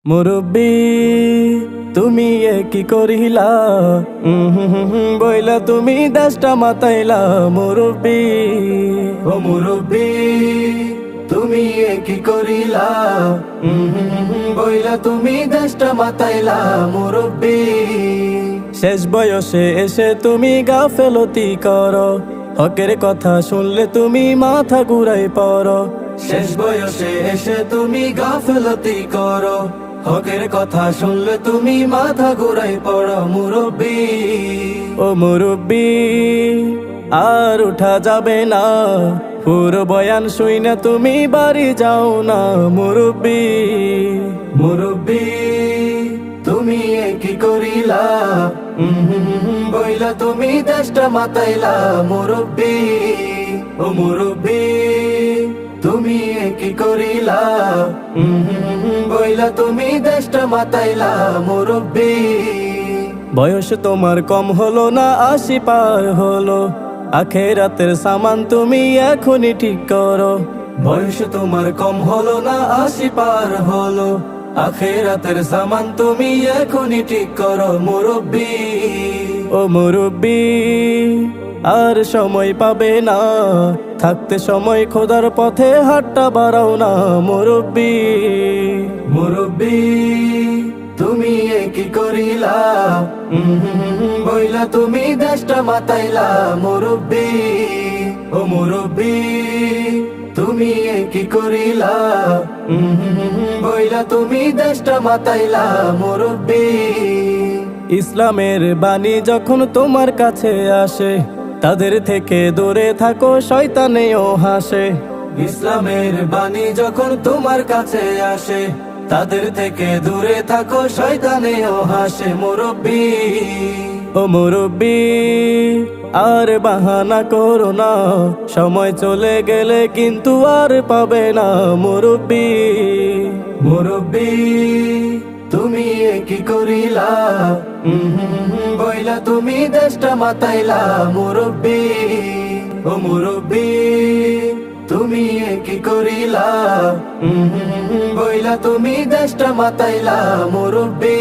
মুরব্বি তুমি কি করিলা বইলা তুমি দেশটা মাতাইলা মুরব্বি ও মুরব্বি তুমি কি করিলা বইলা তুমি দেশটা মাতাইলা মুরব্বি শেষ বয়সে এসে তুমি গাফেলতি করো হকের কথা শুনলে তুমি মাথা ঘুরাই পড়ো শেষ বয়সে এসে তুমি গাফেলতি করো হকের কথা শুনলে তুমি মাথা ঘুরাই পড়ো মুরব্বি ও মুরব্বি আর উঠা যাবে না পুরো বয়ান শুইনা তুমি বাড়ি যাও না মুরব্বি মুরব্বি তুমি কি করিলা বইলা তুমি দেশটা মাতাইলা মুরব্বি ও মুরব্বি তুমি কি করিলা বইলা তুমি দেশটা মাতাইলা মুরব্বি বয়স তোমার কম হলো না ৮০ পার হলো আখেরাতের সামান তুমি এখনই ঠিক করো বয়স তোমার কম হলো না ৮০ পার হলো আখেরাতের সামান তুমি এখনই ঠিক করো মুরব্বি ও মুরব্বি আর সময় পাবে না থাকতে সময় খোদার পথে হাতটা বাড়াও না মুরব্বি মুরব্বি তুমি কি করিলা বইলা তুমি দেশটা মাতাইলা মুরব্বি ও মুরব্বি তুমি কি করিলা বইলা তুমি দেশটা মাতাইলা মুরব্বি ইসলামের বাণী যখন তোমার কাছে আসে তাদের থেকে দূরে থাকো শয়তানেও হাসে ইসলামের বাণী যখন তোমার কাছে আসে তাদের থেকে দূরে থাকো শয়তানেও হাসে মুরব্বি ও মুরব্বি আর বাহানা করো না সময় চলে গেলে কিন্তু আর পাবে না মুরব্বি মুরব্বি তুমি কি করিলা বইলা তুমি দেশটা মাতাইলা মুরব্বি ও মুরব্বি তুমি কি করিলা বইলা তুমি দেশটা মাতাইলা মুরব্বি